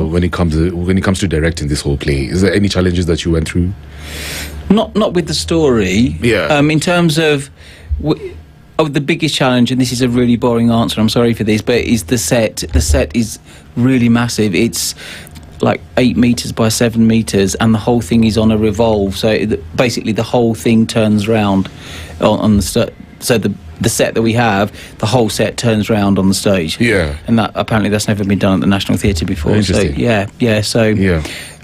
when it comes to directing this whole play? Is there any challenges that you went through? Not with the story. Yeah. In terms of the biggest challenge, and this is a really boring answer, I'm sorry for this, but is the set. The set is really massive. It's like 8 meters by 7 meters, and the whole thing is on a revolve. So basically, the whole thing turns round on the so the set that we have, the whole set turns round on the stage. Yeah. And that apparently that's never been done at the National Theatre before. So So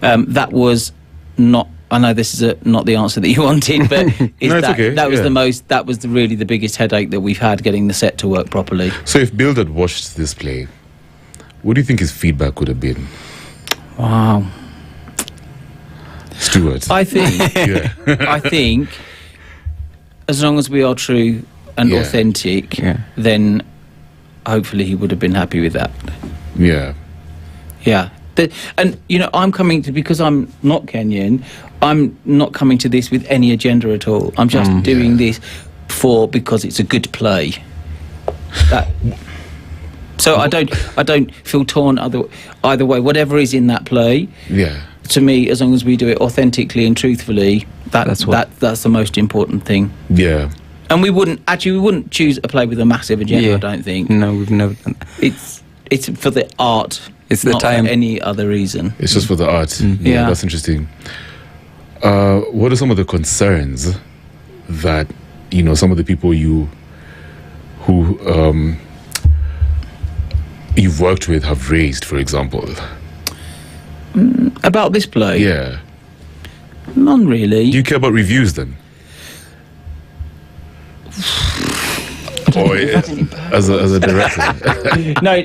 that was not. I know this is not the answer that you wanted, but it's okay. That was really the biggest headache that we've had, getting the set to work properly. So if Bill had watched this play, what do you think his feedback would have been? Wow. Stuart. I think as long as we are true and authentic, then hopefully he would have been happy with that. Yeah. Yeah. And I'm coming to, because I'm not Kenyan, I'm not coming to this with any agenda at all. I'm just doing this because it's a good play. So I don't feel torn either way. Whatever is in that play, to me, as long as we do it authentically and truthfully, that's the most important thing. Yeah. And we wouldn't choose a play with a massive agenda. I don't think. No, we've never done that. It's for the art. It's the not time. For any other reason. It's just for the art. Yeah, that's interesting. What are some of the concerns that some of the people who you've worked with have raised, for example? About this play? Yeah. None really. Do you care about reviews then? Or as a director? No,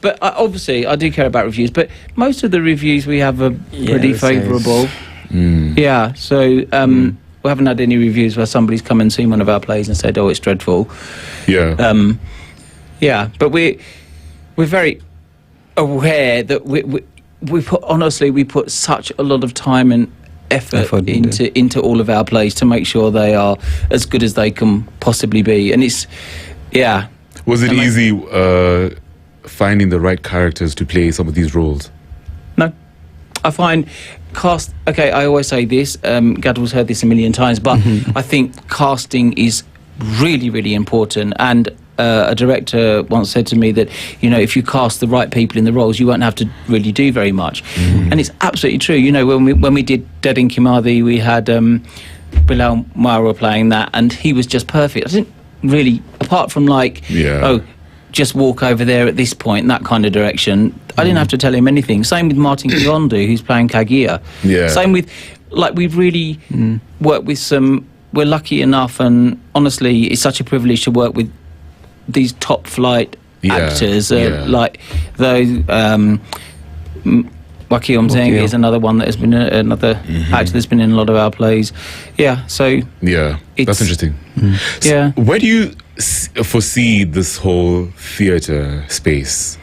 but obviously I do care about reviews, but most of the reviews we have are pretty favourable. Yeah, so we haven't had any reviews where somebody's come and seen one of our plays and said, "Oh, it's dreadful." Yeah. But we're very aware that we put such a lot of time and effort into all of our plays to make sure they are as good as they can possibly be. And it's Was it easy finding the right characters to play some of these roles? No, I find cast. Okay, I always say this. Gadwell's heard this a million times, but I think casting is really, really important. And a director once said to me that, if you cast the right people in the roles, you won't have to really do very much. And it's absolutely true. When we did Dead in Kimathi, we had Bildad Kaggia playing that, and he was just perfect. I didn't really, apart from just walk over there at this point, that kind of direction, I didn't have to tell him anything. Same with Martin Kiondu, who's playing Kaggia. Yeah. Same with, we've really worked with we're lucky enough, and honestly, it's such a privilege to work with these top flight actors, like those. Wakiom Zeng is another one that has been another actor that's been in a lot of our plays. That's interesting. So where do you foresee this whole theatre space,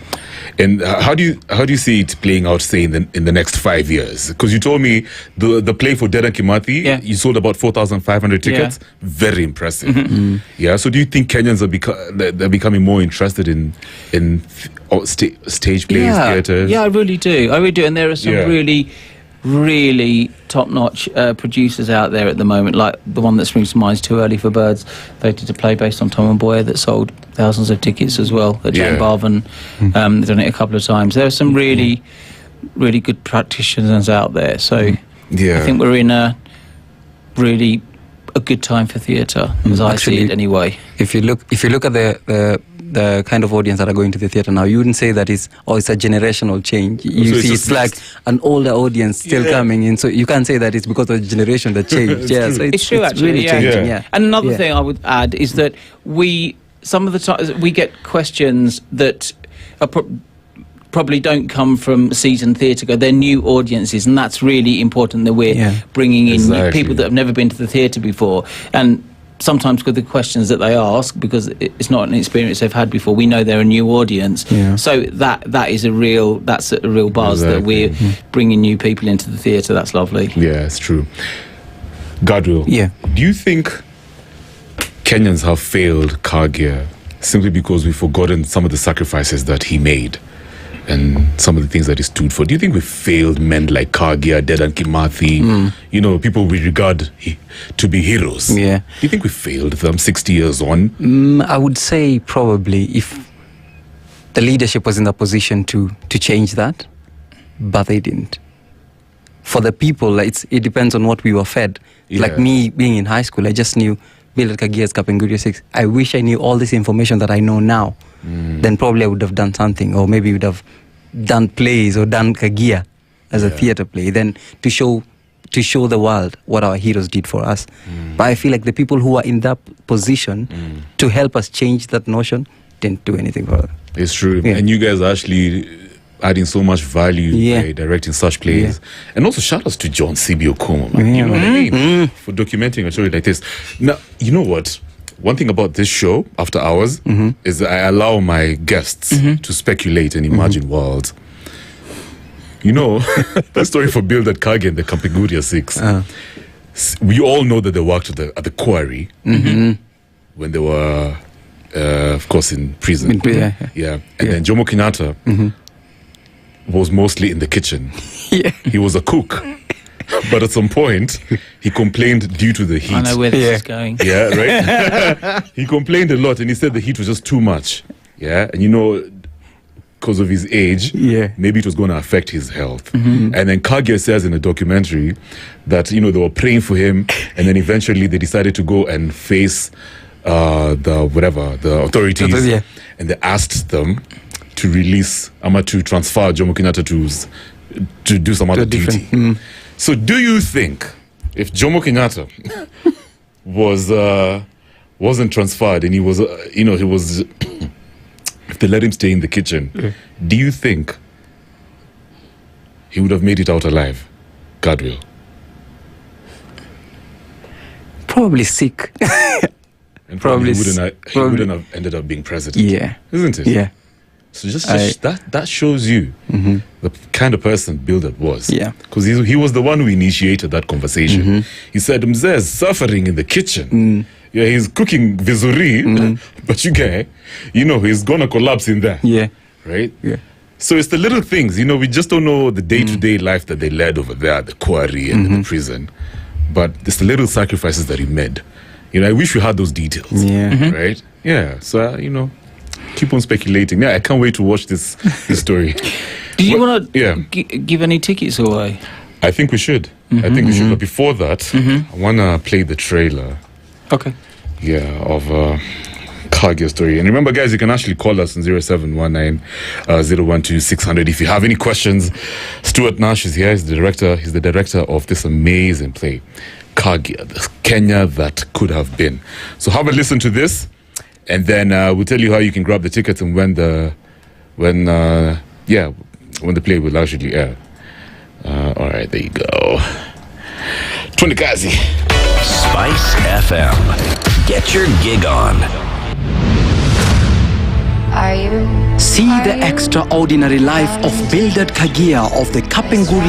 and how do you see it playing out, say, in the next 5 years? Because you told me the play for Dead and Kimathi, you sold about 4,500 tickets. Very impressive. So do you think Kenyans they're becoming more interested in stage plays, theatres? I really do. And there are some really, really top-notch producers out there at the moment. Like the one that springs to mind is Too Early for Birds. They did a play based on Tom and Boyer that sold thousands of tickets as well at Jane Barvan. They've done it a couple of times. There are some really, really good practitioners out there. So I think we're in a good time for theatre, as I see it anyway. If you look at the kind of audience that are going to the theatre now, you wouldn't say that it's a generational change. You see, it's like an older audience still coming in, so you can't say that it's because of the generation that changed. So it's true, actually. Really changing. And another thing I would add is that some of the times we get questions that are probably don't come from seasoned theatre go. They're new audiences, and that's really important that we're bringing in new people that have never been to the theatre before. And sometimes with the questions that they ask, because it's not an experience they've had before, we know they're a new audience. So that's a real buzz that we're bringing new people into the theatre. That's lovely. Yeah, it's true. Gadwell, do you think Kenyans have failed Kaggia simply because we've forgotten some of the sacrifices that he made and some of the things that he stood for. Do you think we failed men like Kaggia, Dedan Kimathi, people we regard to be heroes? Yeah. Do you think we failed them 60 years on? I would say probably if the leadership was in the position to change that, but they didn't. For the people, it depends on what we were fed. Yeah. Like me being in high school, I just knew Bildad Kaggia's Kapenguria 6. I wish I knew all this information that I know now. Then probably I would have done something, or maybe would have done plays or done Kaggia as a theatre play, then to show the world what our heroes did for us. But I feel like the people who are in that position to help us change that notion didn't do anything for us. It's true. Yeah. And you guys are actually adding so much value by directing such plays. And also shout outs to John C.B. Okuma, man. You know what I mean? For documenting a story like this. Now, you know what? One thing about this show, After Hours, is that I allow my guests to speculate and imagine worlds. You know, the story for Bildad Kaggia and the Kapenguria 6. We all know that they worked at the quarry when they were, of course, in prison. And then Jomo Kenyatta was mostly in the kitchen. He was a cook. But at some point, he complained due to the heat. I know where this is going. Yeah, right? He complained a lot and he said the heat was just too much. Yeah, and because of his age, maybe it was going to affect his health. And then Kaggia says in a documentary that, they were praying for him and then eventually they decided to go and face the authorities. And they asked them to release, to transfer Jomo Kenyatta to do some other duty. So do you think if Jomo Kenyatta wasn't transferred and he was, if they let him stay in the kitchen, do you think he would have made it out alive? God will. Probably sick. And probably he wouldn't have ended up being president. Yeah. Isn't it? Yeah. So that shows you the kind of person Bildad was. Yeah. Because he was the one who initiated that conversation. He said, Mzee is suffering in the kitchen. Yeah, he's cooking vizuri, but he's going to collapse in there. Yeah. Right? Yeah. So it's the little things, we just don't know the day-to-day life that they led over there at the quarry and in the prison. But it's the little sacrifices that he made. I wish we had those details. Yeah. Right? Yeah. So, keep on speculating. Yeah, I can't wait to watch this story. Do you want to give any tickets away? I think we should. I think we should. But before that, I want to play the trailer. Okay. Yeah, of Kaggia's story. And remember, guys, you can actually call us on 0719 012 600 if you have any questions. Stuart Nash is here. He's the director of this amazing play, Kaggia, the Kenya that could have been. So have a listen to this. And then we'll tell you how you can grab the tickets and when the play will actually air. All right, there you go. Tony Kazi. Spice FM. Get your gig on. Are you? See the extraordinary life of Bildad Kaggia of the Kapenguria